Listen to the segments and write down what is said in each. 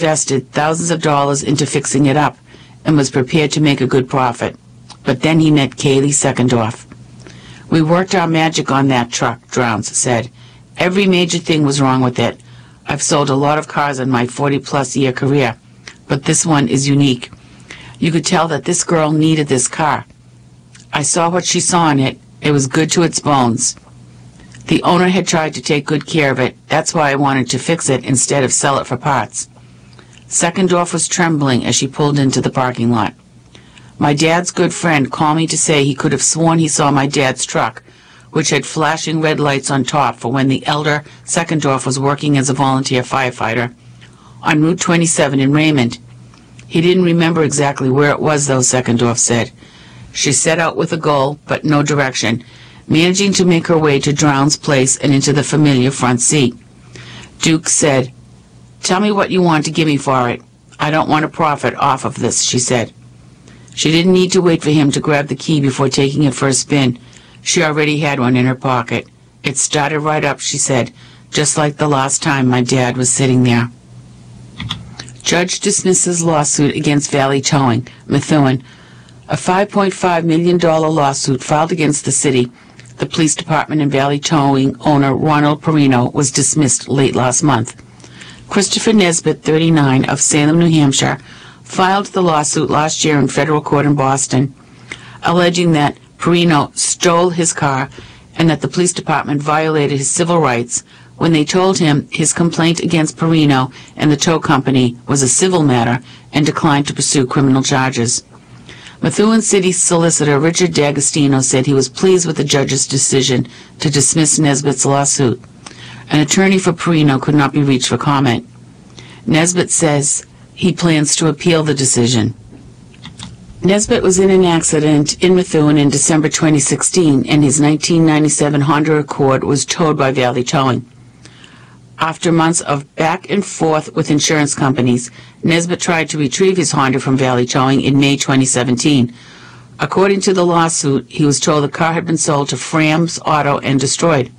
invested thousands of dollars into fixing it up and was prepared to make a good profit. But then he met Kaylee Secondorf. "We worked our magic on that truck," Drowns said. "Every major thing was wrong with it. I've sold a lot of cars in my 40-plus year career, but this one is unique. You could tell that this girl needed this car. I saw what she saw in it. It was good to its bones. The owner had tried to take good care of it. That's why I wanted to fix it instead of sell it for parts." Secondorf was trembling as she pulled into the parking lot. "My dad's good friend called me to say he could have sworn he saw my dad's truck, which had flashing red lights on top for when the elder Secondorf was working as a volunteer firefighter, on Route 27 in Raymond. He didn't remember exactly where it was, though," Secondorf said. She set out with a goal, but no direction, managing to make her way to Drown's place and into the familiar front seat. Duke said, "Tell me what you want to give me for it. I don't want to profit off of this," she said. She didn't need to wait for him to grab the key before taking it for a spin. She already had one in her pocket. "It started right up," she said, "just like the last time my dad was sitting there." Judge dismisses lawsuit against Valley Towing, Methuen. A $5.5 million lawsuit filed against the city, the police department, and Valley Towing owner Ronald Perino was dismissed late last month. Christopher Nesbitt, 39, of Salem, New Hampshire, filed the lawsuit last year in federal court in Boston, alleging that Perino stole his car and that the police department violated his civil rights when they told him his complaint against Perino and the tow company was a civil matter and declined to pursue criminal charges. Methuen City Solicitor Richard D'Agostino said he was pleased with the judge's decision to dismiss Nesbitt's lawsuit. An attorney for Perino could not be reached for comment. Nesbitt says he plans to appeal the decision. Nesbitt was in an accident in Methuen in December 2016, and his 1997 Honda Accord was towed by Valley Towing. After months of back and forth with insurance companies, Nesbitt tried to retrieve his Honda from Valley Towing in May 2017. According to the lawsuit, he was told the car had been sold to Frams Auto and destroyed.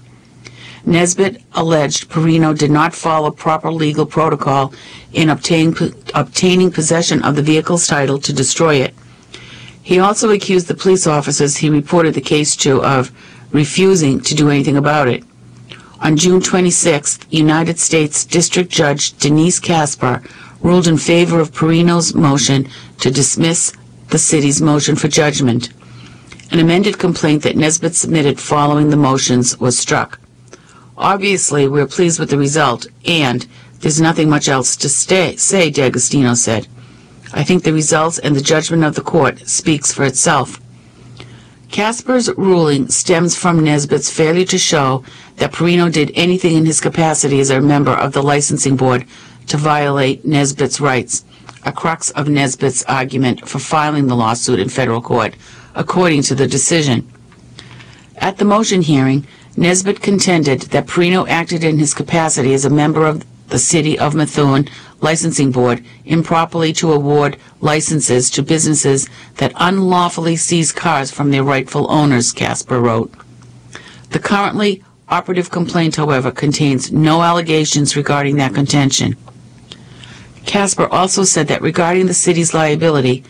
Nesbitt alleged Perino did not follow proper legal protocol in obtaining possession of the vehicle's title to destroy it. He also accused the police officers he reported the case to of refusing to do anything about it. On June 26th, United States District Judge Denise Casper ruled in favor of Perino's motion to dismiss the city's motion for judgment. An amended complaint that Nesbitt submitted following the motions was struck. "Obviously, we're pleased with the result, and there's nothing much else to say," D'Agostino said. "I think the results and the judgment of the court speaks for itself." Casper's ruling stems from Nesbitt's failure to show that Perino did anything in his capacity as a member of the licensing board to violate Nesbitt's rights, a crux of Nesbitt's argument for filing the lawsuit in federal court, according to the decision. At the motion hearing, Nesbitt contended that Perino acted in his capacity as a member of the City of Methuen Licensing Board improperly to award licenses to businesses that unlawfully seize cars from their rightful owners, Casper wrote. The currently operative complaint, however, contains no allegations regarding that contention. Casper also said that regarding the city's liability,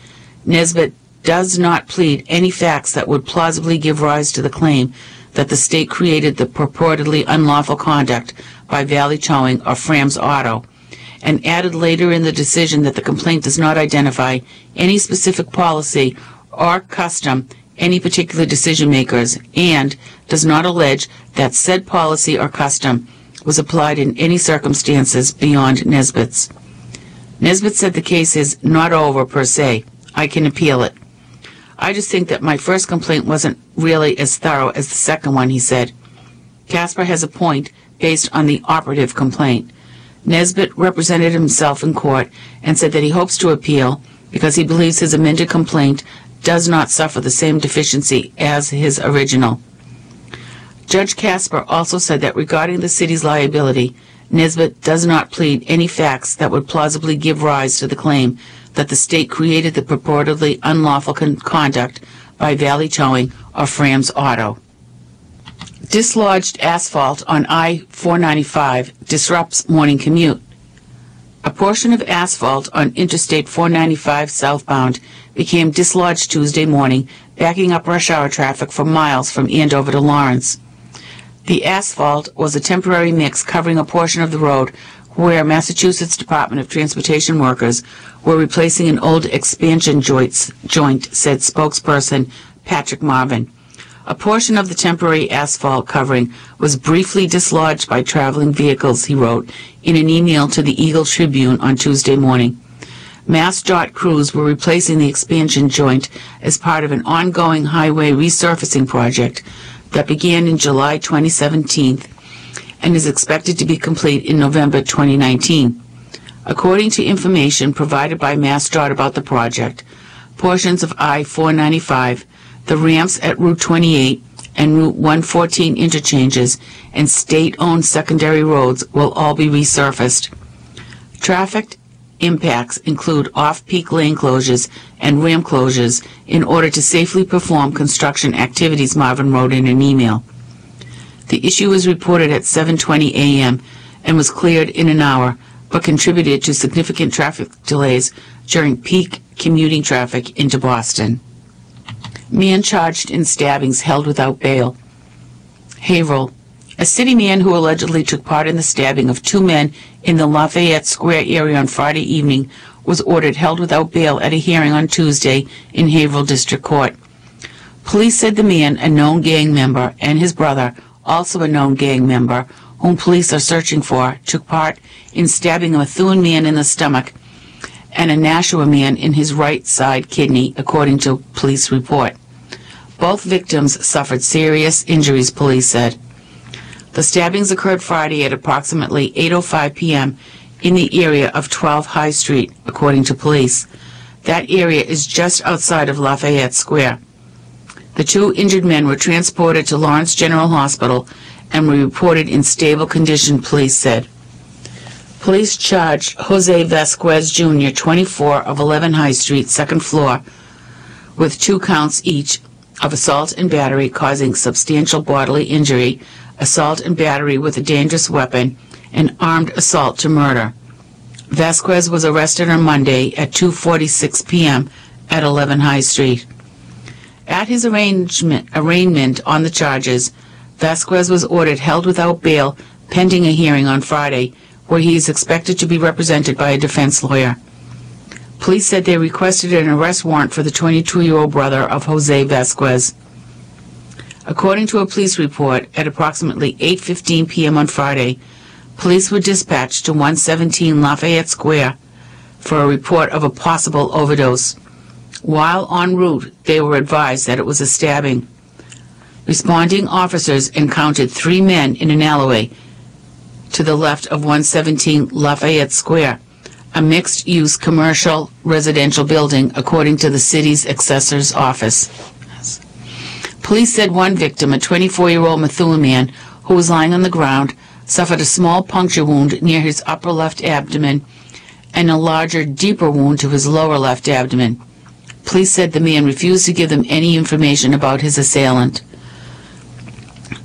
Nesbitt does not plead any facts that would plausibly give rise to the claim that the state created the purportedly unlawful conduct by Valley Towing or Frams Auto, and added later in the decision that the complaint does not identify any specific policy or custom any particular decision makers, and does not allege that said policy or custom was applied in any circumstances beyond Nesbitt's. Nesbitt said the case is not over per se. I can appeal it. "I just think that my first complaint wasn't really as thorough as the second one," he said. Casper has a point based on the operative complaint. Nesbitt represented himself in court and said that he hopes to appeal because he believes his amended complaint does not suffer the same deficiency as his original. Judge Casper also said that regarding the city's liability, Nesbitt does not plead any facts that would plausibly give rise to the claim that the state created the purportedly unlawful conduct by Valley Towing or Frams Auto. Dislodged asphalt on I-495 disrupts morning commute. A portion of asphalt on Interstate 495 southbound became dislodged Tuesday morning, backing up rush hour traffic for miles from Andover to Lawrence. The asphalt was a temporary mix covering a portion of the road where Massachusetts Department of Transportation workers were replacing an old expansion joint, said spokesperson Patrick Marvin. A portion of the temporary asphalt covering was briefly dislodged by traveling vehicles, he wrote in an email to the Eagle Tribune on Tuesday morning. MassDOT crews were replacing the expansion joint as part of an ongoing highway resurfacing project that began in July 2017 and is expected to be complete in November 2019. According to information provided by MassDOT about the project, portions of I-495, the ramps at Route 28 and Route 114 interchanges, and state-owned secondary roads will all be resurfaced. Traffic impacts include off-peak lane closures and ramp closures in order to safely perform construction activities, Marvin wrote in an email. The issue was reported at 7:20 a.m. and was cleared in an hour, but contributed to significant traffic delays during peak commuting traffic into Boston. Man charged in stabbings held without bail. Haverhill. A city man who allegedly took part in the stabbing of two men in the Lafayette Square area on Friday evening was ordered held without bail at a hearing on Tuesday in Haverhill District Court. Police said the man, a known gang member, and his brother, also a known gang member, whom police are searching for, took part in stabbing a Methuen man in the stomach and a Nashua man in his right side kidney, according to police report. Both victims suffered serious injuries, police said. The stabbings occurred Friday at approximately 8:05 p.m. in the area of 12 High Street, according to police. That area is just outside of Lafayette Square. The two injured men were transported to Lawrence General Hospital and were reported in stable condition, police said. Police charged Jose Vasquez Jr., 24, of 11 High Street, second floor, with 2 counts each of assault and battery causing substantial bodily injury, assault and battery with a dangerous weapon, and armed assault to murder. Vasquez was arrested on Monday at 2:46 p.m. at 11 High Street. At his arraignment on the charges, Vasquez was ordered held without bail pending a hearing on Friday, where he is expected to be represented by a defense lawyer. Police said they requested an arrest warrant for the 22-year-old brother of Jose Vasquez. According to a police report, at approximately 8:15 p.m. on Friday, police were dispatched to 117 Lafayette Square for a report of a possible overdose. While en route, they were advised that it was a stabbing. Responding officers encountered 3 men in an alleyway to the left of 117 Lafayette Square, a mixed-use commercial residential building, according to the city's assessor's office. Police said one victim, a 24-year-old Methuen man who was lying on the ground, suffered a small puncture wound near his upper left abdomen and a larger, deeper wound to his lower left abdomen. Police said the man refused to give them any information about his assailant.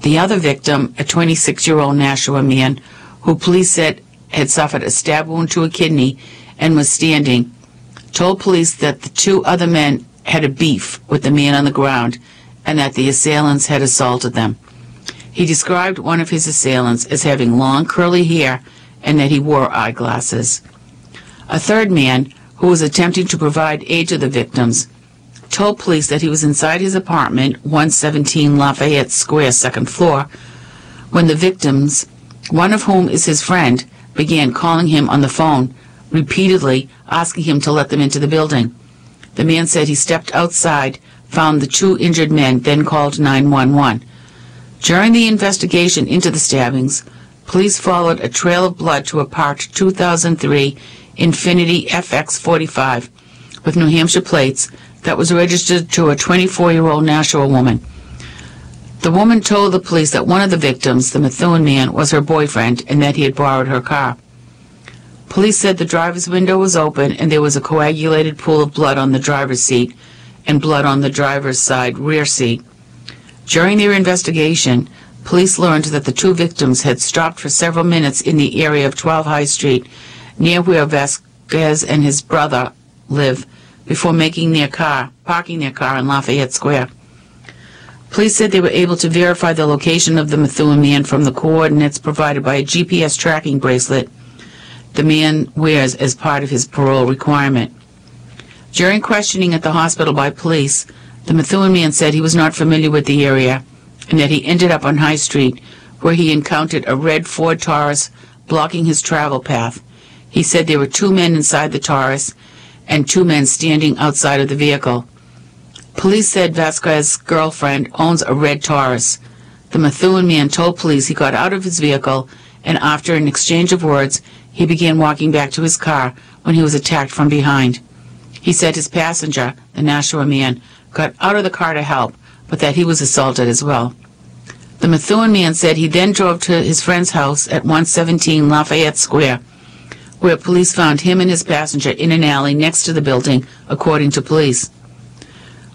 The other victim, a 26-year-old Nashua man, who police said had suffered a stab wound to a kidney and was standing, told police that the 2 other men had a beef with the man on the ground and that the assailants had assaulted them. He described one of his assailants as having long curly hair and that he wore eyeglasses. A third man, who was attempting to provide aid to the victims, told police that he was inside his apartment, 117 Lafayette Square, second floor, when the victims, one of whom is his friend, began calling him on the phone, repeatedly asking him to let them into the building. The man said he stepped outside, found the 2 injured men, then called 911. During the investigation into the stabbings, police followed a trail of blood to a parked 2003 Infiniti FX45 with New Hampshire plates that was registered to a 24-year-old Nashua woman. The woman told the police that one of the victims, the Methuen man, was her boyfriend and that he had borrowed her car. Police said the driver's window was open and there was a coagulated pool of blood on the driver's seat and blood on the driver's side rear seat. During their investigation, police learned that the 2 victims had stopped for several minutes in the area of 12 High Street near where Vasquez and his brother live, before parking their car in Lafayette Square. Police said they were able to verify the location of the Methuen man from the coordinates provided by a GPS tracking bracelet the man wears as part of his parole requirement. During questioning at the hospital by police, the Methuen man said he was not familiar with the area and that he ended up on High Street, where he encountered a red Ford Taurus blocking his travel path. He said there were 2 men inside the Taurus and 2 men standing outside of the vehicle. Police said Vasquez's girlfriend owns a red Taurus. The Methuen man told police he got out of his vehicle, and after an exchange of words, he began walking back to his car when he was attacked from behind. He said his passenger, the Nashua man, got out of the car to help, but that he was assaulted as well. The Methuen man said he then drove to his friend's house at 117 Lafayette Square, where police found him and his passenger in an alley next to the building, according to police.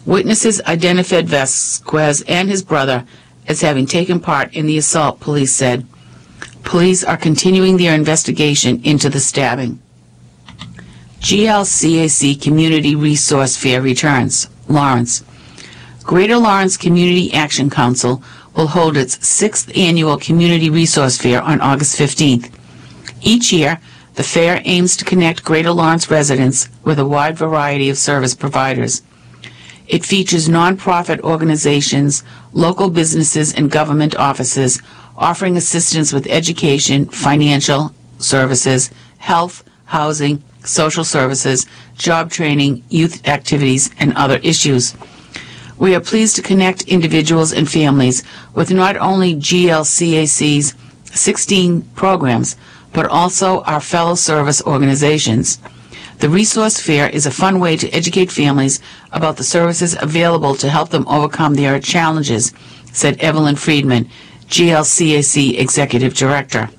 Witnesses identified Vasquez and his brother as having taken part in the assault, police said. Police are continuing their investigation into the stabbing. GLCAC Community Resource Fair returns. Lawrence. Greater Lawrence Community Action Council will hold its 6th annual Community Resource Fair on August 15th. Each year, the fair aims to connect Greater Lawrence residents with a wide variety of service providers. It features nonprofit organizations, local businesses, and government offices offering assistance with education, financial services, health, housing, social services, job training, youth activities, and other issues. We are pleased to connect individuals and families with not only GLCAC's 16 programs, but also our fellow service organizations. The Resource Fair is a fun way to educate families about the services available to help them overcome their challenges, said Evelyn Friedman, GLCAC Executive Director.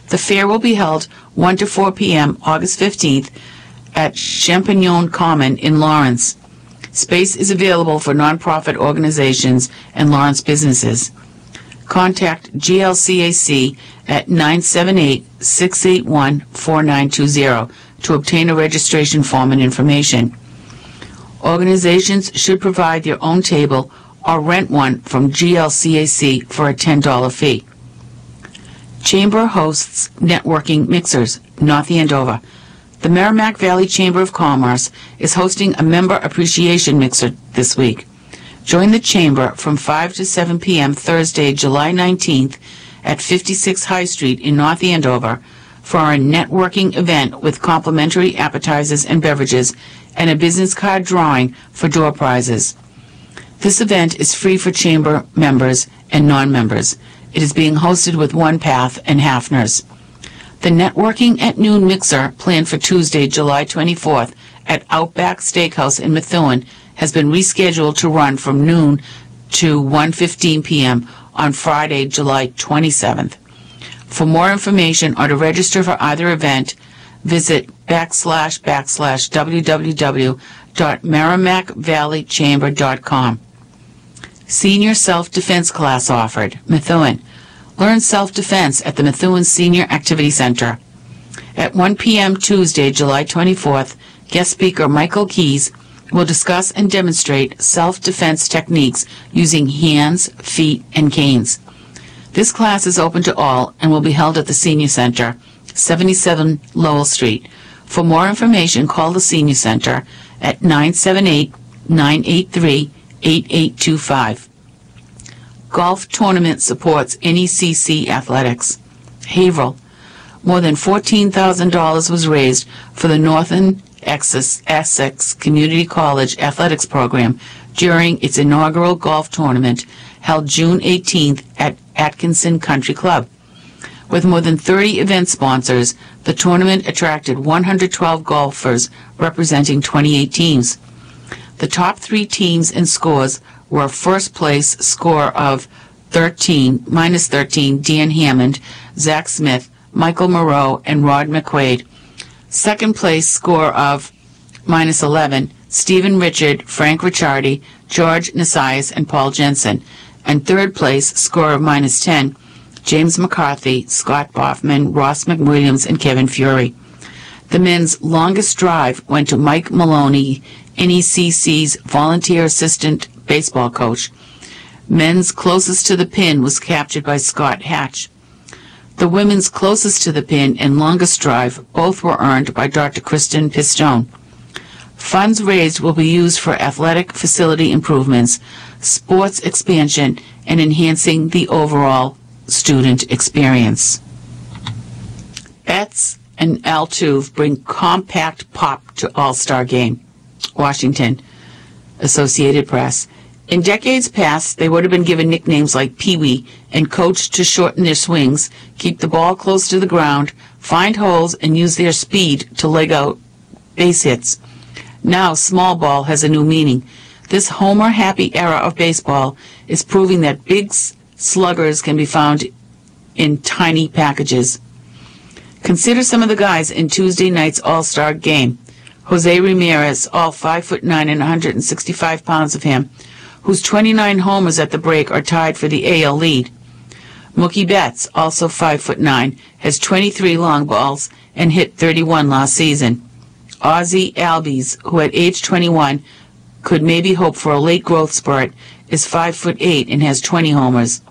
The fair will be held 1 to 4 p.m. August 15th at Champignon Common in Lawrence. Space is available for nonprofit organizations and Lawrence businesses. Contact GLCAC at 978-681-4920 to obtain a registration form and information. Organizations should provide their own table or rent one from GLCAC for a $10 fee. Chamber hosts networking mixers, North Andover. The Merrimack Valley Chamber of Commerce is hosting a member appreciation mixer this week. Join the Chamber from 5 to 7 p.m. Thursday, July 19th at 56 High Street in North Andover for a networking event with complimentary appetizers and beverages and a business card drawing for door prizes. This event is free for Chamber members and non-members. It is being hosted with One Path and Hafner's. The Networking at Noon mixer, planned for Tuesday, July 24th at Outback Steakhouse in Methuen, has been rescheduled to run from noon to 1:15 p.m. on Friday, July 27th. For more information or to register for either event, visit www.merrimackvalleychamber.com. Senior Self-Defense Class offered, Methuen. Learn self-defense at the Methuen Senior Activity Center. At 1 p.m. Tuesday, July 24th, guest speaker Michael Keys will discuss and demonstrate self-defense techniques using hands, feet, and canes. This class is open to all and will be held at the Senior Center, 77 Lowell Street. For more information, call the Senior Center at 978-983-8825. Golf tournament supports NECC athletics. Haverhill. More than $14,000 was raised for the Northern Essex Community College athletics program during its inaugural golf tournament held June 18th at Atkinson Country Club. With more than 30 event sponsors, the tournament attracted 112 golfers representing 28 teams. The top 3 teams and scores were first place score of minus 13, Dan Hammond, Zach Smith, Michael Moreau, and Rod McQuaid. Second place score of minus 11, Stephen Richard, Frank Ricciardi, George Nasias, and Paul Jensen. And third place score of minus 10, James McCarthy, Scott Boffman, Ross McWilliams, and Kevin Fury. The men's longest drive went to Mike Maloney, NECC's volunteer assistant baseball coach. Men's closest to the pin was captured by Scott Hatch. The women's closest to the pin and longest drive both were earned by Dr. Kristen Pistone. Funds raised will be used for athletic facility improvements, sports expansion, and enhancing the overall student experience. Betts and Altuve bring compact pop to All-Star Game. Washington, Associated Press. In decades past, they would have been given nicknames like Pee-wee and coached to shorten their swings, keep the ball close to the ground, find holes, and use their speed to leg out base hits. Now, small ball has a new meaning. This homer-happy era of baseball is proving that big sluggers can be found in tiny packages. Consider some of the guys in Tuesday night's All-Star Game. Jose Ramirez, all 5'9" and 165 pounds of him, whose 29 homers at the break are tied for the AL lead. Mookie Betts, also 5'9", has 23 long balls and hit 31 last season. Ozzie Albies, who at age 21 could maybe hope for a late growth spurt, is 5'8" and has 20 homers.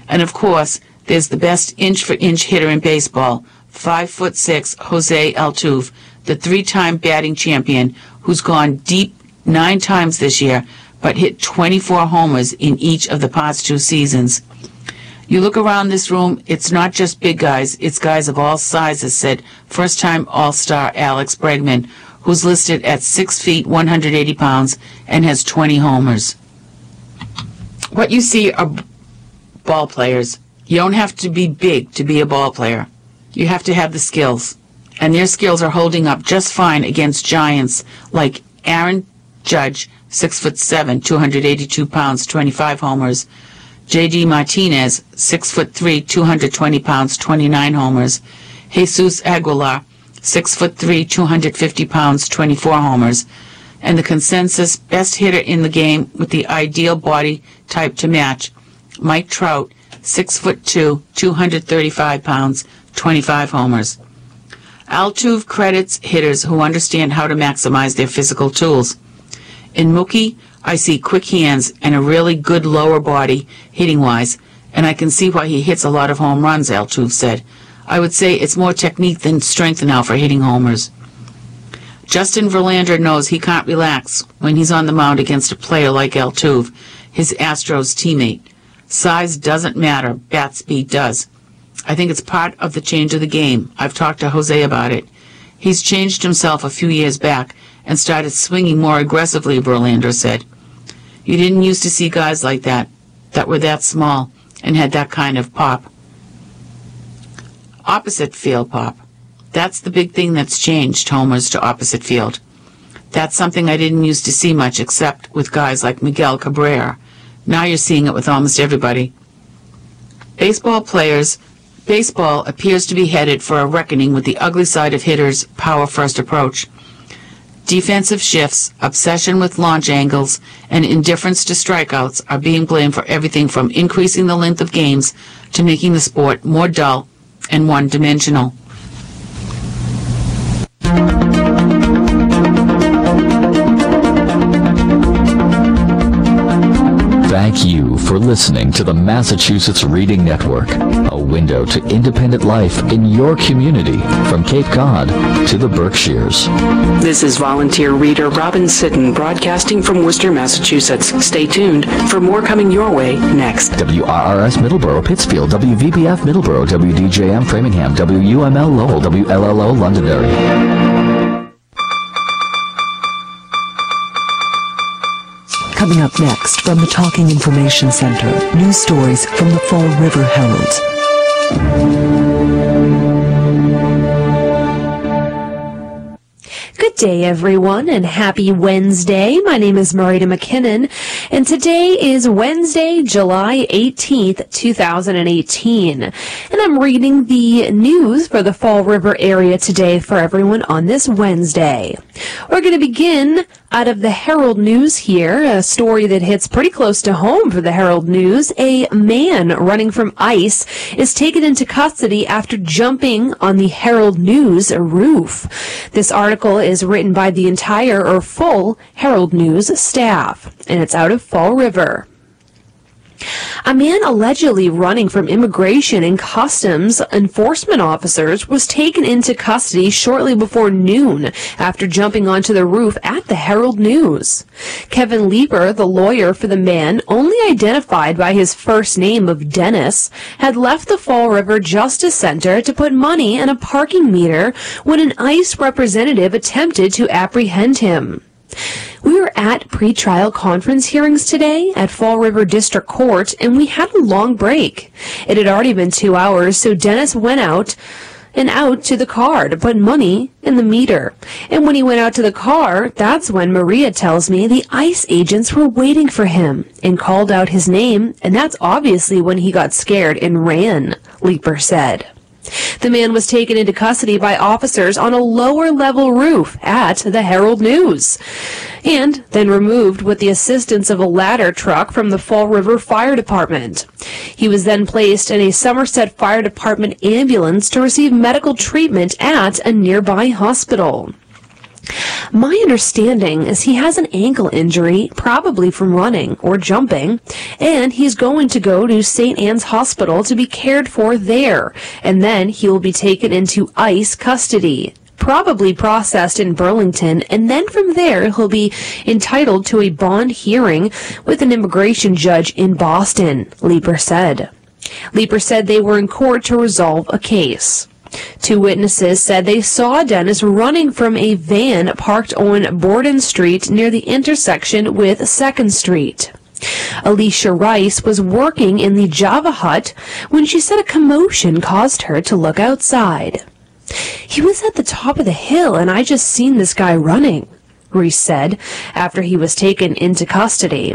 And of course, there's the best inch-for-inch hitter in baseball, 5'6" Jose Altuve, the three-time batting champion, who's gone deep 9 times this year, but hit 24 homers in each of the past 2 seasons. You look around this room, it's not just big guys, it's guys of all sizes, said first-time All-Star Alex Bregman, who's listed at 6 feet, 180 pounds, and has 20 homers. What you see are ball players. You don't have to be big to be a ball player. You have to have the skills. And their skills are holding up just fine against giants like Aaron Judge, 6'7", 282 pounds, 25 homers. J.D. Martinez, 6'3", 220 pounds, 29 homers. Jesus Aguilar, 6'3", 250 pounds, 24 homers. And the consensus best hitter in the game with the ideal body type to match, Mike Trout, 6'2", 235 pounds, 25 homers. Altuve credits hitters who understand how to maximize their physical tools. In Mookie, I see quick hands and a really good lower body hitting-wise, and I can see why he hits a lot of home runs, Altuve said. I would say it's more technique than strength now for hitting homers. Justin Verlander knows he can't relax when he's on the mound against a player like Altuve, his Astros teammate. Size doesn't matter, bat speed does. I think it's part of the change of the game. I've talked to Jose about it. He's changed himself a few years back and started swinging more aggressively, Verlander said. You didn't used to see guys like that were that small and had that kind of pop. Opposite field pop. That's the big thing that's changed, homers to opposite field. That's something I didn't used to see much except with guys like Miguel Cabrera. Now you're seeing it with almost everybody. Baseball appears to be headed for a reckoning with the ugly side of hitters' power-first approach. Defensive shifts, obsession with launch angles, and indifference to strikeouts are being blamed for everything from increasing the length of games to making the sport more dull and one-dimensional. Thank you for listening to the Massachusetts Reading Network, a window to independent life in your community from Cape Cod to the Berkshires. This is volunteer reader Robin Sitten broadcasting from Worcester, Massachusetts. Stay tuned for more coming your way next. WRRS Middleborough, Pittsfield, WVBF Middleborough, WDJM Framingham, WUML Lowell, WLLO Londonderry. Coming up next from the Talking Information Center, news stories from the Fall River Herald. Good day, everyone, and happy Wednesday. My name is Marita McKinnon, and today is Wednesday, July 18th, 2018. And I'm reading the news for the Fall River area today for everyone on this Wednesday. We're going to begin out of the Herald News here, a story that hits pretty close to home for the Herald News. A man running from ICE is taken into custody after jumping on the Herald News roof. This article is written by the entire or full Herald News staff, and it's out of Fall River. A man allegedly running from immigration and customs enforcement officers was taken into custody shortly before noon after jumping onto the roof at the Herald News. Kevin Leeper, the lawyer for the man, only identified by his first name of Dennis, had left the Fall River Justice Center to put money in a parking meter when an ICE representative attempted to apprehend him. We were at pre-trial conference hearings today at Fall River District Court, and we had a long break. It had already been 2 hours, so Dennis went out to the car to put money in the meter. And when he went out to the car, that's when Maria tells me the ICE agents were waiting for him and called out his name, and that's obviously when he got scared and ran, Leeper said. The man was taken into custody by officers on a lower-level roof at the Herald News, and then removed with the assistance of a ladder truck from the Fall River Fire Department. He was then placed in a Somerset Fire Department ambulance to receive medical treatment at a nearby hospital. My understanding is he has an ankle injury, probably from running or jumping, and he's going to go to St. Anne's Hospital to be cared for there, and then he will be taken into ICE custody, probably processed in Burlington, and then from there he'll be entitled to a bond hearing with an immigration judge in Boston, Leeper said. Leeper said they were in court to resolve a case. 2 witnesses said they saw Dennis running from a van parked on Borden Street near the intersection with 2nd Street. Alicia Rice was working in the Java Hut when she said a commotion caused her to look outside. "He was at the top of the hill and I just seen this guy running," Rice said after he was taken into custody.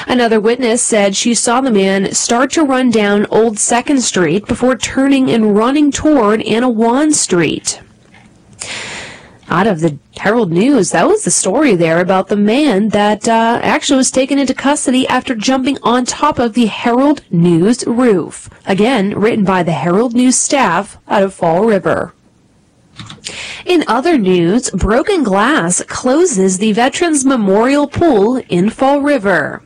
Another witness said she saw the man start to run down Old 2nd Street before turning and running toward Anawan Street. Out of the Herald News, that was the story there about the man that actually was taken into custody after jumping on top of the Herald News roof. Again, written by the Herald News staff out of Fall River. In other news, broken glass closes the Veterans Memorial Pool in Fall River.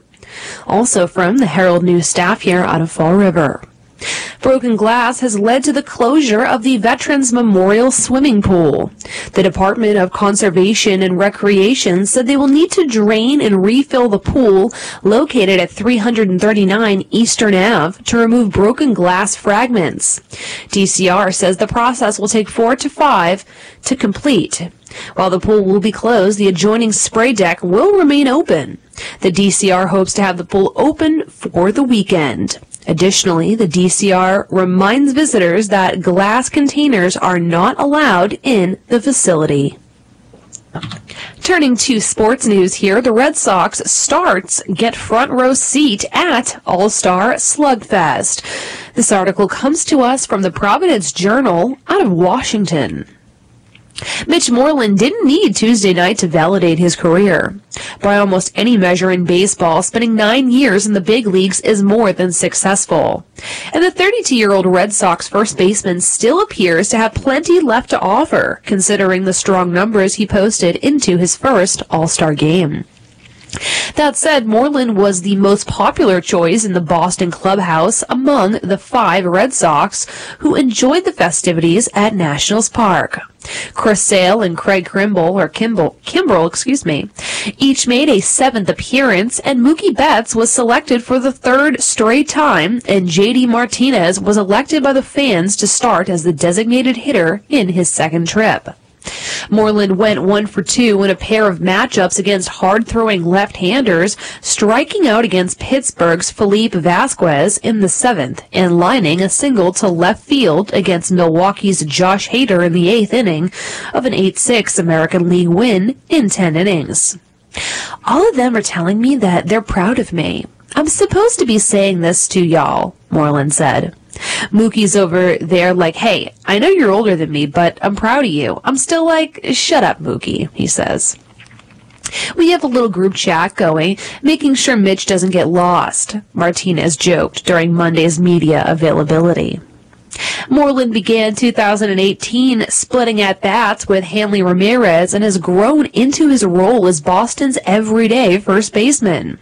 Also from the Herald News staff here out of Fall River. Broken glass has led to the closure of the Veterans Memorial Swimming Pool. The Department of Conservation and Recreation said they will need to drain and refill the pool located at 339 Eastern Ave to remove broken glass fragments. DCR says the process will take 4 to 5 to complete. While the pool will be closed, the adjoining spray deck will remain open. The DCR hopes to have the pool open for the weekend. Additionally, the DCR reminds visitors that glass containers are not allowed in the facility. Turning to sports news here, the Red Sox starts get front row seat at All-Star Slugfest. This article comes to us from the Providence Journal out of Washington. Mitch Moreland didn't need Tuesday night to validate his career. By almost any measure in baseball, spending 9 years in the big leagues is more than successful. And the 32-year-old Red Sox first baseman still appears to have plenty left to offer, considering the strong numbers he posted into his first All-Star game. That said, Moreland was the most popular choice in the Boston clubhouse among the 5 Red Sox who enjoyed the festivities at Nationals Park. Chris Sale and Craig Kimbrell, each made a 7th appearance, and Mookie Betts was selected for the 3rd straight time, and J.D. Martinez was elected by the fans to start as the designated hitter in his 2nd trip. Moreland went 1 for 2 in a pair of matchups against hard-throwing left-handers, striking out against Pittsburgh's Felipe Vasquez in the 7th and lining a single to left field against Milwaukee's Josh Hader in the 8th inning of an 8-6 American League win in 10 innings. All of them are telling me that they're proud of me. I'm supposed to be saying this to y'all, Moreland said. Mookie's over there like, hey, I know you're older than me, but I'm proud of you. I'm still like, shut up, Mookie, he says. We have a little group chat going, making sure Mitch doesn't get lost, Martinez joked during Monday's media availability. Moreland began 2018 splitting at-bats with Hanley Ramirez and has grown into his role as Boston's everyday first baseman.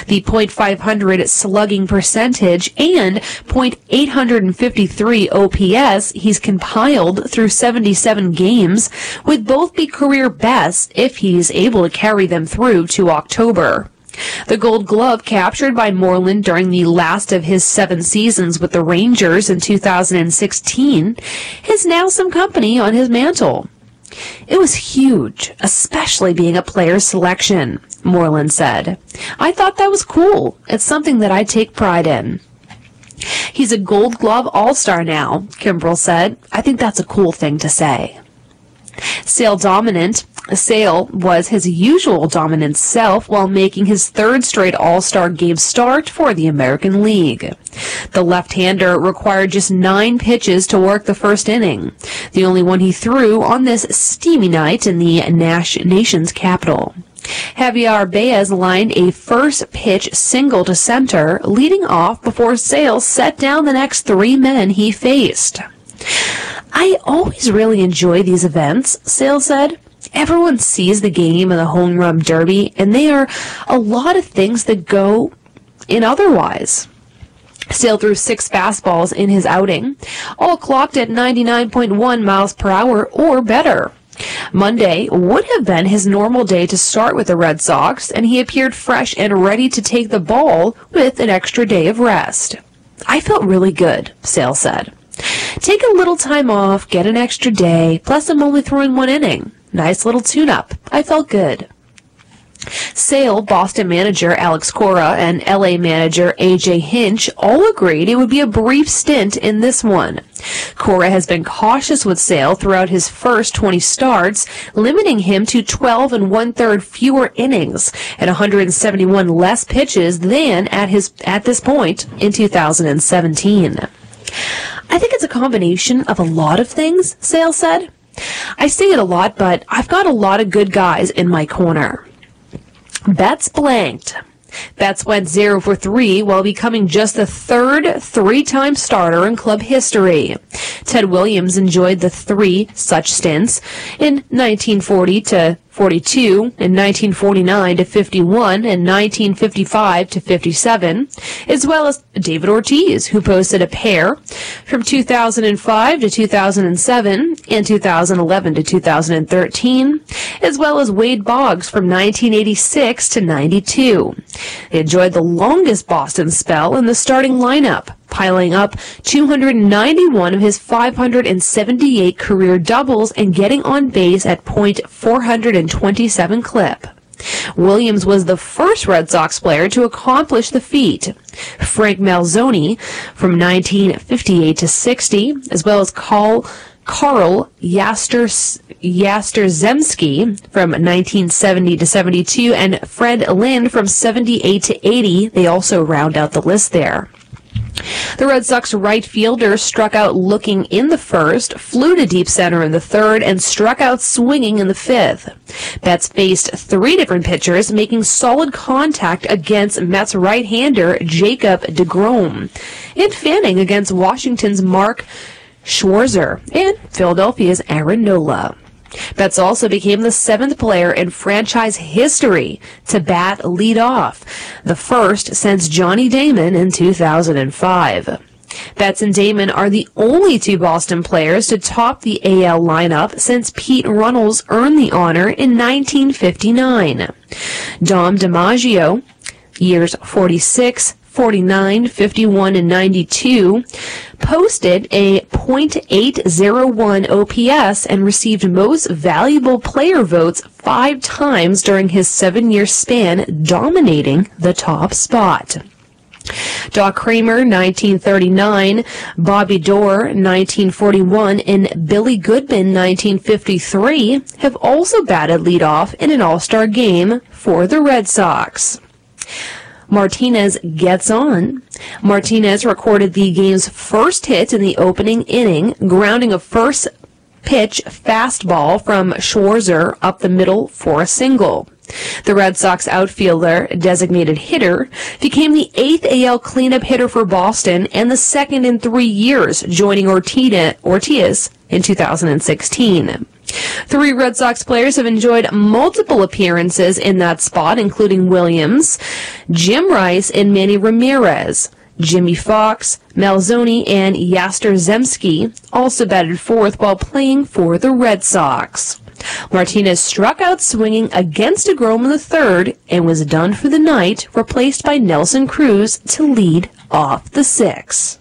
The .500 slugging percentage and .853 OPS he's compiled through 77 games would both be career bests if he's able to carry them through to October. The Gold Glove captured by Moreland during the last of his 7 seasons with the Rangers in 2016 has now some company on his mantle. It was huge, especially being a player's selection, Moreland said. I thought that was cool. It's something that I take pride in. He's a Gold Glove All-Star now, Kimbrell said. I think that's a cool thing to say. Sale was his usual dominant self while making his 3rd straight All-Star game start for the American League. The left-hander required just 9 pitches to work the first inning, the only one he threw on this steamy night in the nation's capital. Javier Baez lined a first-pitch single to center, leading off before Sale set down the next 3 men he faced. I always really enjoy these events, Sale said. Everyone sees the game and the home run derby, and they are a lot of things that go in otherwise. Sale threw 6 fastballs in his outing, all clocked at 99.1 miles per hour or better. Monday would have been his normal day to start with the Red Sox, and he appeared fresh and ready to take the ball with an extra day of rest. I felt really good, Sale said. Take a little time off, get an extra day, plus I'm only throwing 1 inning. Nice little tune-up. I felt good. Sale, Boston manager Alex Cora, and LA manager A.J. Hinch all agreed it would be a brief stint in this one. Cora has been cautious with Sale throughout his first 20 starts, limiting him to 12 1/3 fewer innings and 171 less pitches than at this point in 2017. I think it's a combination of a lot of things, Sale said. I say it a lot, but I've got a lot of good guys in my corner. Betts blanked. Betts went 0 for 3 while becoming just the 3rd 3-time starter in club history. Ted Williams enjoyed the 3 such stints in 1940 to 42, in 1949 to 51, and 1955 to 57, as well as David Ortiz, who posted a pair from 2005 to 2007 and 2011 to 2013, as well as Wade Boggs from 1986 to 92. They enjoyed the longest Boston spell in the starting lineup, piling up 291 of his 578 career doubles and getting on base at .427 clip. Williams was the first Red Sox player to accomplish the feat. Frank Malzoni from 1958 to 60, as well as Carl Yastrzemski from 1970 to 72, and Fred Lynn from 78 to 80. They also round out the list there. The Red Sox right fielder struck out looking in the first, flew to deep center in the 3rd, and struck out swinging in the 5th. Betts faced 3 different pitchers, making solid contact against Mets right-hander Jacob deGrom, and fanning against Washington's Mark Schwarzer and Philadelphia's Aaron Nola. Betts also became the 7th player in franchise history to bat leadoff, the first since Johnny Damon in 2005. Betts and Damon are the only 2 Boston players to top the AL lineup since Pete Runnels earned the honor in 1959. Dom DiMaggio, years 46, 49, 51, and 92, posted a .801 OPS and received most valuable player votes 5 times during his 7-year span, dominating the top spot. Doc Kramer, 1939, Bobby Doerr, 1941, and Billy Goodman, 1953, have also batted leadoff in an All-Star game for the Red Sox. Martinez gets on. Martinez recorded the game's first hit in the opening inning, grounding a first pitch fastball from Schwarzer up the middle for a single. The Red Sox outfielder, designated hitter, became the 8th AL cleanup hitter for Boston and the second in 3 years, joining Ortiz in 2016. 3 Red Sox players have enjoyed multiple appearances in that spot, including Williams, Jim Rice, and Manny Ramirez. Jimmy Fox, Malzoni, and Yastrzemski also batted fourth while playing for the Red Sox. Martinez struck out swinging against deGrom in the third and was done for the night, replaced by Nelson Cruz to lead off the 6th.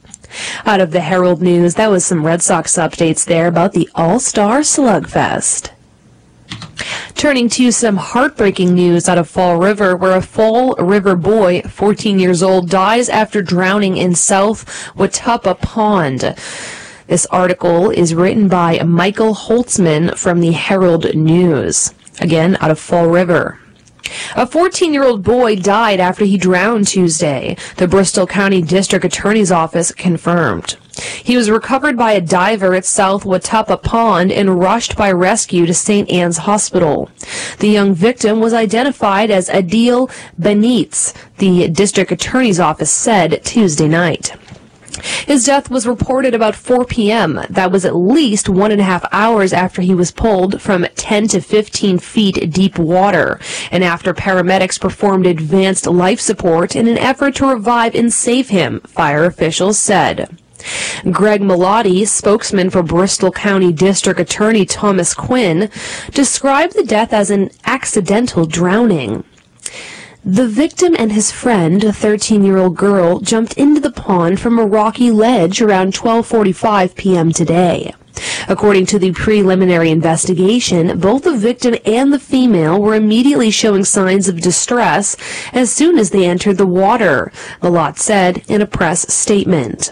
Out of the Herald News, that was some Red Sox updates there about the All-Star Slugfest. Turning to some heartbreaking news out of Fall River, where a Fall River boy, 14 years old, dies after drowning in South Watuppa Pond. This article is written by Michael Holtzman from the Herald News. Again, out of Fall River. A 14-year-old boy died after he drowned Tuesday, the Bristol County District Attorney's Office confirmed. He was recovered by a diver at South Watuppa Pond and rushed by rescue to St. Anne's Hospital. The young victim was identified as Adil Benitez, the District Attorney's Office said Tuesday night. His death was reported about 4 p.m. That was at least 1.5 hours after he was pulled from 10 to 15 feet deep water, and after paramedics performed advanced life support in an effort to revive and save him, fire officials said. Greg Melotti, spokesman for Bristol County District Attorney Thomas Quinn, described the death as an accidental drowning. The victim and his friend, a 13-year-old girl, jumped into the pond from a rocky ledge around 12:45 p.m. today. According to the preliminary investigation, both the victim and the female were immediately showing signs of distress as soon as they entered the water, Melotti said in a press statement.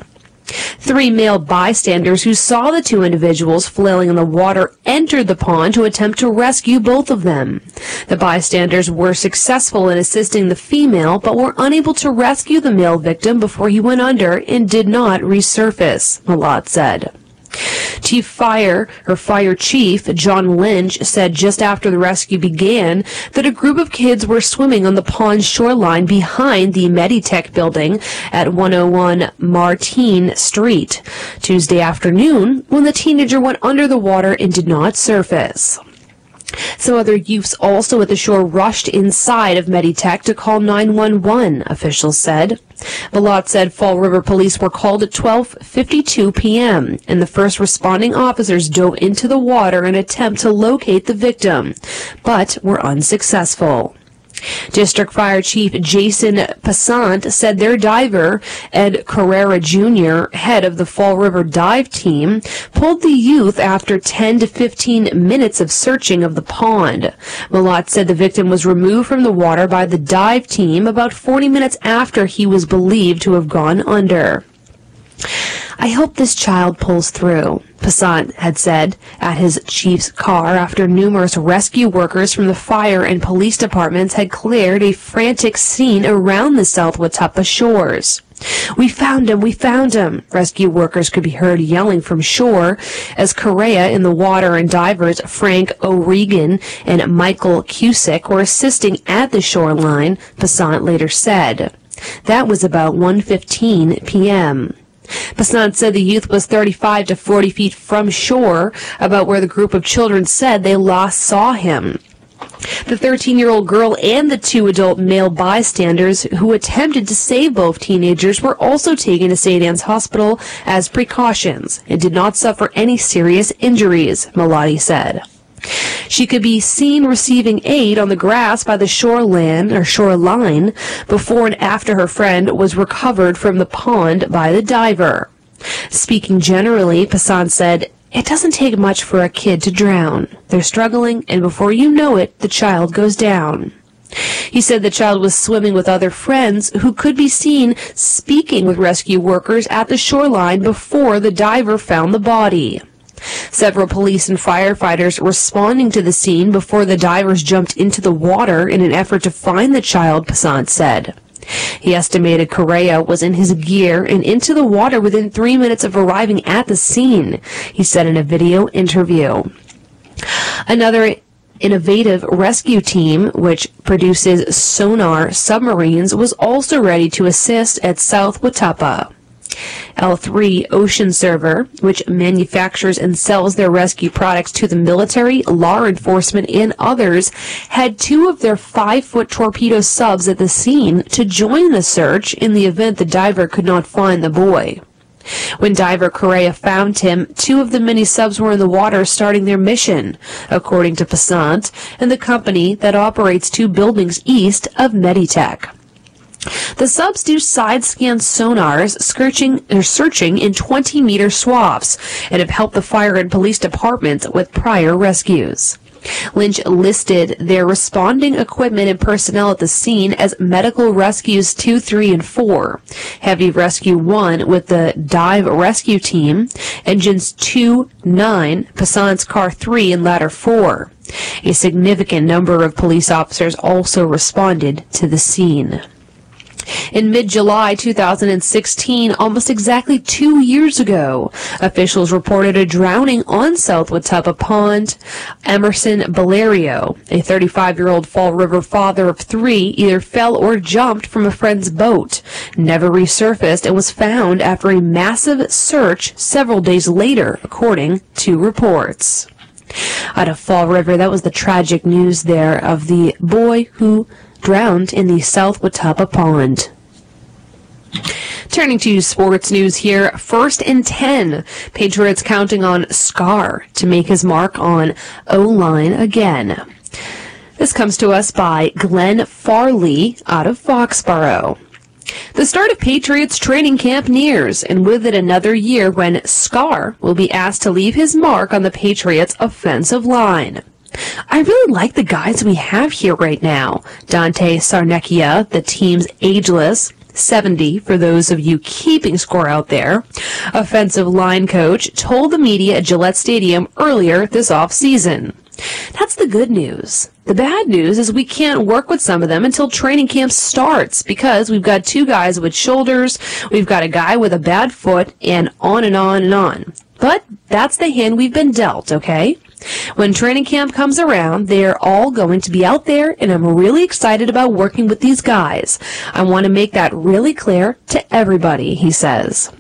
3 male bystanders who saw the 2 individuals flailing in the water entered the pond to attempt to rescue both of them. The bystanders were successful in assisting the female, but were unable to rescue the male victim before he went under and did not resurface, Melotti said. Fire Chief John Lynch said just after the rescue began that a group of kids were swimming on the pond shoreline behind the Meditech building at 101 Martine Street Tuesday afternoon when the teenager went under the water and did not surface. Some other youths also at the shore rushed inside of Meditech to call 911, officials said. Melotti said Fall River police were called at 12:52 p.m., and the first responding officers dove into the water in an attempt to locate the victim, but were unsuccessful. District Fire Chief Jason Passant said their diver, Ed Carrera Jr., head of the Fall River dive team, pulled the youth after 10 to 15 minutes of searching of the pond. Melotti said the victim was removed from the water by the dive team about 40 minutes after he was believed to have gone under. I hope this child pulls through, Passant had said at his chief's car after numerous rescue workers from the fire and police departments had cleared a frantic scene around the South Watuppa shores. We found him, rescue workers could be heard yelling from shore as Correa in the water and divers Frank O'Regan and Michael Cusick were assisting at the shoreline, Passant later said. That was about 1:15 p.m. Passant said the youth was 35 to 40 feet from shore, about where the group of children said they last saw him. The 13-year-old girl and the 2 adult male bystanders who attempted to save both teenagers were also taken to St. Anne's Hospital as precautions and did not suffer any serious injuries, Melotti said. She could be seen receiving aid on the grass by the shoreline before and after her friend was recovered from the pond by the diver. Speaking generally, Passant said, it doesn't take much for a kid to drown. They're struggling, and before you know it, the child goes down. He said the child was swimming with other friends who could be seen speaking with rescue workers at the shoreline before the diver found the body. Several police and firefighters responding to the scene before the divers jumped into the water in an effort to find the child, Passant said. He estimated Correa was in his gear and into the water within 3 minutes of arriving at the scene, he said in a video interview. Another innovative rescue team, which produces sonar submarines, was also ready to assist at South Watapa. L3 Ocean Server, which manufactures and sells their rescue products to the military, law enforcement, and others, had 2 of their 5-foot torpedo subs at the scene to join the search in the event the diver could not find the boy. When diver Correa found him, 2 of the mini subs were in the water starting their mission, according to Passant and the company that operates 2 buildings east of Meditech. The subs do side-scan sonars searching in 20-meter swaths and have helped the fire and police departments with prior rescues. Lynch listed their responding equipment and personnel at the scene as Medical Rescues 2, 3, and 4, Heavy Rescue 1 with the Dive Rescue Team, Engines 2, 9, Passant's Car 3, and Ladder 4. A significant number of police officers also responded to the scene. In mid-July 2016, almost exactly 2 years ago, officials reported a drowning on South Watapa Pond. Emerson Valerio, a 35-year-old Fall River father of 3, either fell or jumped from a friend's boat, never resurfaced, and was found after a massive search several days later, according to reports. Out of Fall River, that was the tragic news there of the boy who drowned in the South Watapa Pond. Turning to sports news here, 1st and 10. Patriots counting on Scar to make his mark on O-line again. This comes to us by Glenn Farley out of Foxborough. The start of Patriots training camp nears, and with it another year when Scar will be asked to leave his mark on the Patriots' offensive line. I really like the guys we have here right now. Dante Sarnecchia, the team's ageless, 70 for those of you keeping score out there, offensive line coach, told the media at Gillette Stadium earlier this offseason. That's the good news. The bad news is we can't work with some of them until training camp starts because we've got 2 guys with shoulders, we've got a guy with a bad foot, and on and on and on. But that's the hand we've been dealt, okay? When training camp comes around, they're all going to be out there, and I'm really excited about working with these guys. I want to make that really clear to everybody, he says.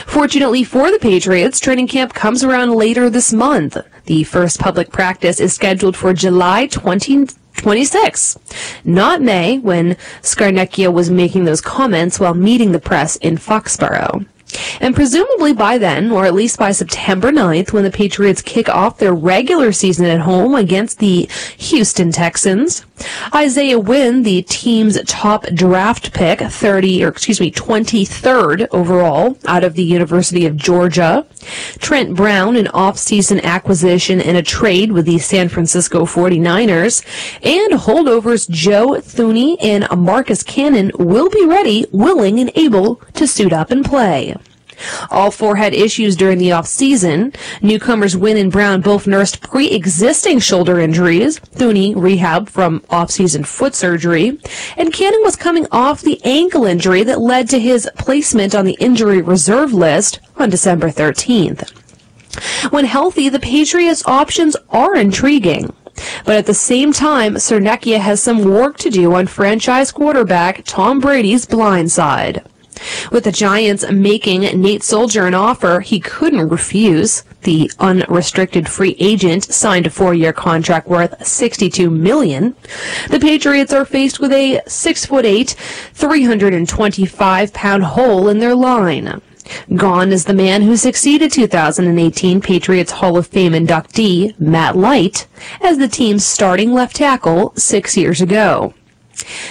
Fortunately for the Patriots, training camp comes around later this month. The first public practice is scheduled for July 2026, not May, when Scarnecchia was making those comments while meeting the press in Foxborough. And presumably by then, or at least by September 9th, when the Patriots kick off their regular season at home against the Houston Texans, Isaiah Wynn, the team's top draft pick, 23rd overall out of the University of Georgia, Trent Brown, an off-season acquisition and a trade with the San Francisco 49ers, and holdovers Joe Thuney and Marcus Cannon will be ready, willing, and able to suit up and play. All 4 had issues during the off-season. Newcomers Wynn and Brown both nursed pre-existing shoulder injuries. Thuney rehab from off-season foot surgery. And Cannon was coming off the ankle injury that led to his placement on the injury reserve list on December 13th. When healthy, the Patriots' options are intriguing. But at the same time, Sarnecchia has some work to do on franchise quarterback Tom Brady's blind side. With the Giants making Nate Soldier an offer he couldn't refuse, the unrestricted free agent signed a 4-year contract worth $62 million. The Patriots are faced with a 6'8", 325-pound hole in their line. Gone is the man who succeeded 2018 Patriots Hall of Fame inductee Matt Light as the team's starting left tackle 6 years ago.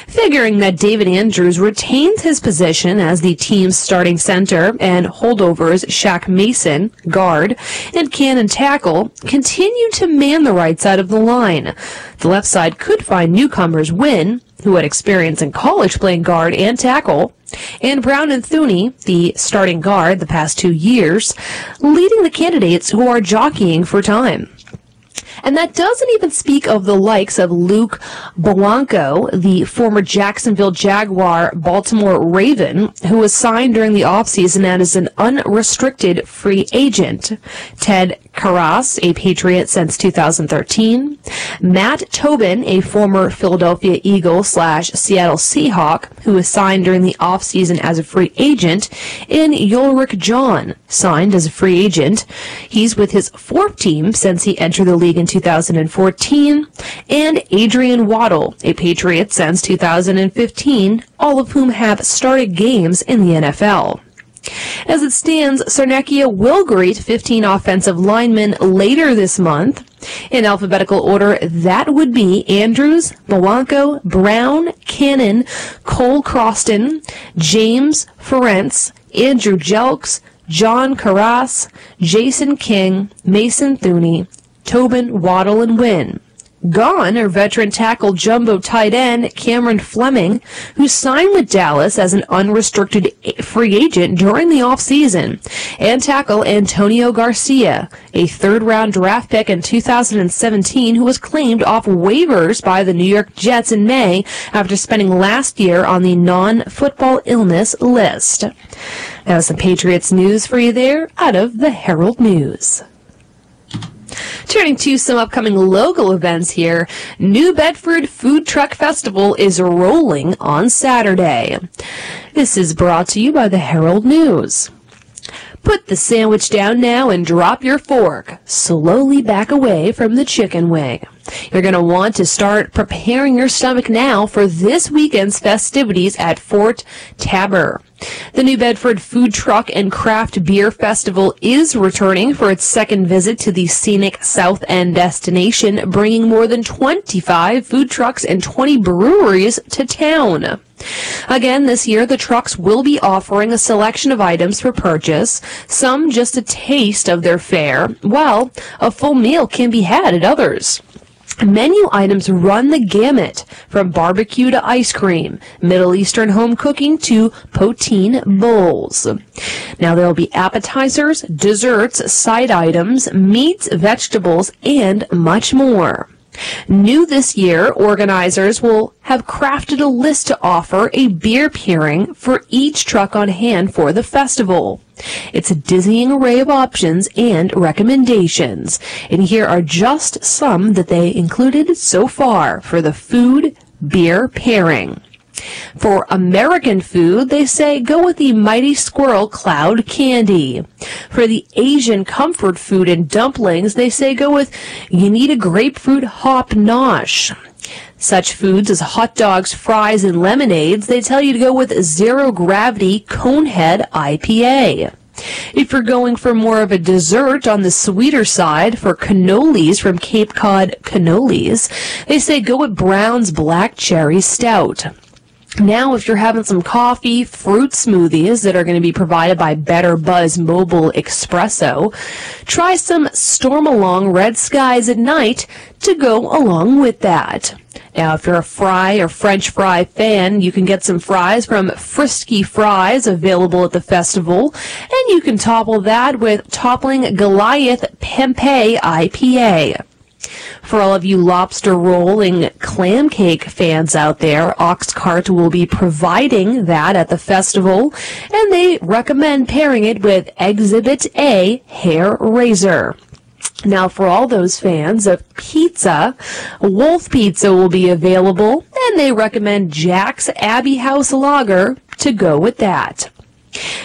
Figuring that David Andrews retains his position as the team's starting center and holdovers Shaq Mason, guard, and Cannon tackle continue to man the right side of the line. The left side could find newcomers Wynn, who had experience in college playing guard and tackle, and Brown and Thuney, the starting guard the past 2 years, leading the candidates who are jockeying for time. And that doesn't even speak of the likes of Luke Bowanko, the former Jacksonville Jaguar Baltimore Raven, who was signed during the offseason as an unrestricted free agent. Ted Karras, a Patriot since 2013. Matt Tobin, a former Philadelphia Eagle / Seattle Seahawk, who was signed during the offseason as a free agent. And Ulrich John, signed as a free agent. He's with his fourth team since he entered the league in 2014. And Adrian Waddle, a Patriot since 2015, all of whom have started games in the NFL. As it stands, Sarnekia will greet 15 offensive linemen later this month. In alphabetical order, that would be Andrews, Bowanko, Brown, Cannon, Cole Croston, James Ferentz, Andrew Jelks, John Karras, Jason King, Mason Thuney, Tobin, Waddle, and Wynn. Gone are veteran tackle jumbo tight end Cameron Fleming, who signed with Dallas as an unrestricted free agent during the offseason, and tackle Antonio Garcia, a third-round draft pick in 2017 who was claimed off waivers by the New York Jets in May after spending last year on the non-football illness list. Now some Patriots news for you there out of the Herald News. Turning to some upcoming local events here, New Bedford Food Truck Festival is rolling on Saturday. This is brought to you by the Herald News. Put the sandwich down now and drop your fork. Slowly back away from the chicken wing. You're going to want to start preparing your stomach now for this weekend's festivities at Fort Taber. The New Bedford Food Truck and Craft Beer Festival is returning for its second visit to the scenic South End destination, bringing more than 25 food trucks and 20 breweries to town. Again, this year, the trucks will be offering a selection of items for purchase, some just a taste of their fare, while a full meal can be had at others. Menu items run the gamut, from barbecue to ice cream, Middle Eastern home cooking to poutine bowls. Now there will be appetizers, desserts, side items, meats, vegetables, and much more. New this year, organizers will have crafted a list to offer a beer pairing for each truck on hand for the festival. It's a dizzying array of options and recommendations, and here are just some that they included so far for the food beer pairing. For American food, they say go with the Mighty Squirrel Cloud Candy. For the Asian comfort food and dumplings, they say go with Yanita Grapefruit Hop Nosh. Such foods as hot dogs, fries, and lemonades, they tell you to go with Zero Gravity Conehead IPA. If you're going for more of a dessert on the sweeter side, for cannolis from Cape Cod Cannolis, they say go with Brown's Black Cherry Stout. Now, if you're having some coffee, fruit smoothies that are going to be provided by Better Buzz Mobile Espresso, try some Stormalong Red Skies at Night to go along with that. Now, if you're a fry or French fry fan, you can get some fries from Frisky Fries available at the festival, and you can topple that with Toppling Goliath Pempey IPA. For all of you lobster roll and clam cake fans out there, Oxcart will be providing that at the festival, and they recommend pairing it with Exhibit A Hair Razor. Now, for all those fans of pizza, Wolf Pizza will be available, and they recommend Jack's Abbey House Lager to go with that.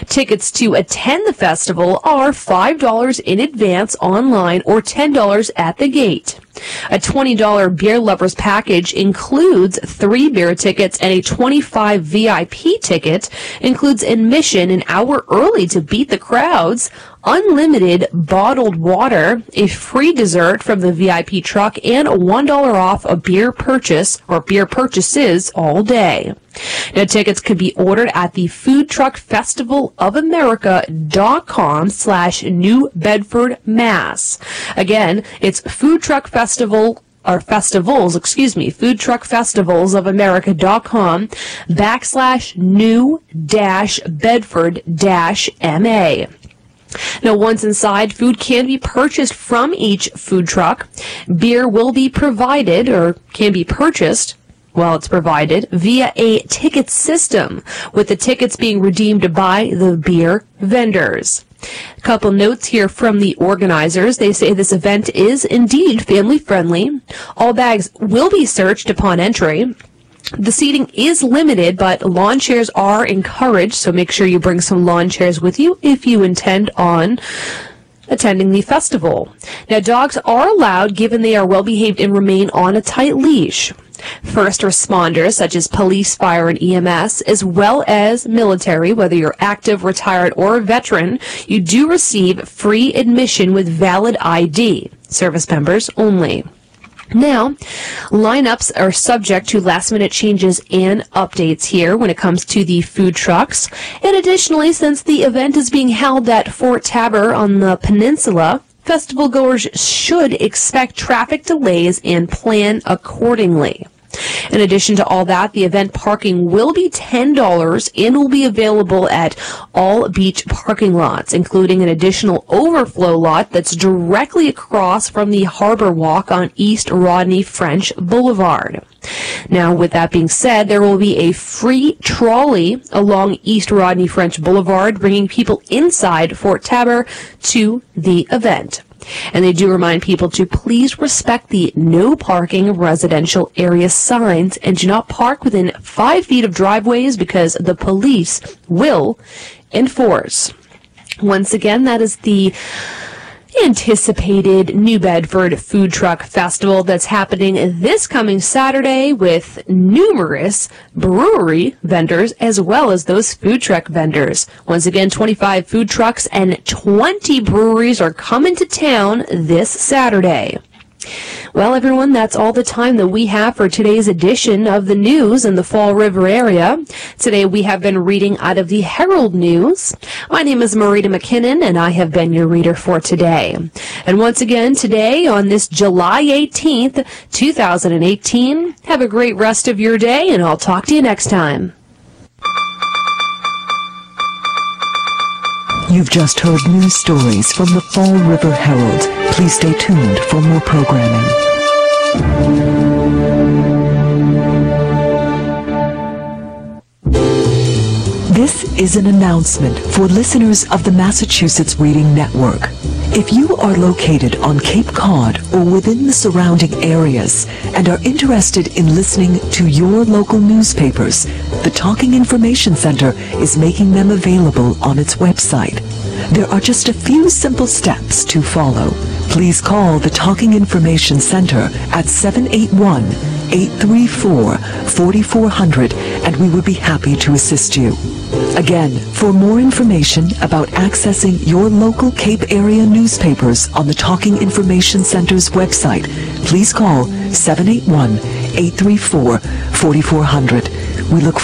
Tickets to attend the festival are $5 in advance online or $10 at the gate. A $20 Beer Lovers package includes 3 beer tickets, and a $25 VIP ticket includes admission an hour early to beat the crowds, unlimited bottled water, a free dessert from the VIP truck, and $1 off a beer purchase or beer purchases all day. Now, tickets could be ordered at the Food Truck Festival of America.com/New Bedford, Mass. Again, it's Food Truck Festival or festivals, Food Truck Festivals of America.com/New-Bedford-MA. Now, once inside, food can be purchased from each food truck. Beer will be provided, or can be purchased, well, it's provided via a ticket system, with the tickets being redeemed by the beer vendors. A couple notes here from the organizers. They say this event is indeed family-friendly. All bags will be searched upon entry. The seating is limited, but lawn chairs are encouraged, so make sure you bring some lawn chairs with you if you intend on attending the festival. Now, dogs are allowed, given they are well-behaved and remain on a tight leash. First responders, such as police, fire, and EMS, as well as military, whether you're active, retired, or a veteran, you do receive free admission with valid ID. Service members only. Now, lineups are subject to last-minute changes and updates here when it comes to the food trucks. And additionally, since the event is being held at Fort Taber on the peninsula, festival goers should expect traffic delays and plan accordingly. In addition to all that, the event parking will be $10 and will be available at all beach parking lots, including an additional overflow lot that's directly across from the Harbor Walk on East Rodney French Boulevard. Now, with that being said, there will be a free trolley along East Rodney French Boulevard, bringing people inside Fort Taber to the event. And they do remind people to please respect the no parking residential area signs and do not park within 5 feet of driveways because the police will enforce. Once again, that is the anticipated New Bedford Food Truck Festival that's happening this coming Saturday with numerous brewery vendors as well as those food truck vendors. Once again, 25 food trucks and 20 breweries are coming to town this Saturday. Well, everyone, that's all the time that we have for today's edition of the news in the Fall River area. Today we have been reading out of the Herald News. My name is Marita McKinnon, and I have been your reader for today. And once again, today on this July 18th, 2018, have a great rest of your day, and I'll talk to you next time. You've just heard news stories from the Fall River Herald. Please stay tuned for more programming. This is an announcement for listeners of the Massachusetts Reading Network. If you are located on Cape Cod or within the surrounding areas and are interested in listening to your local newspapers, the Talking Information Center is making them available on its website. There are just a few simple steps to follow. Please call the Talking Information Center at 781-834-4400 and we would be happy to assist you. Again, for more information about accessing your local Cape area newspapers on the Talking Information Center's website, please call 781-834-4400. We look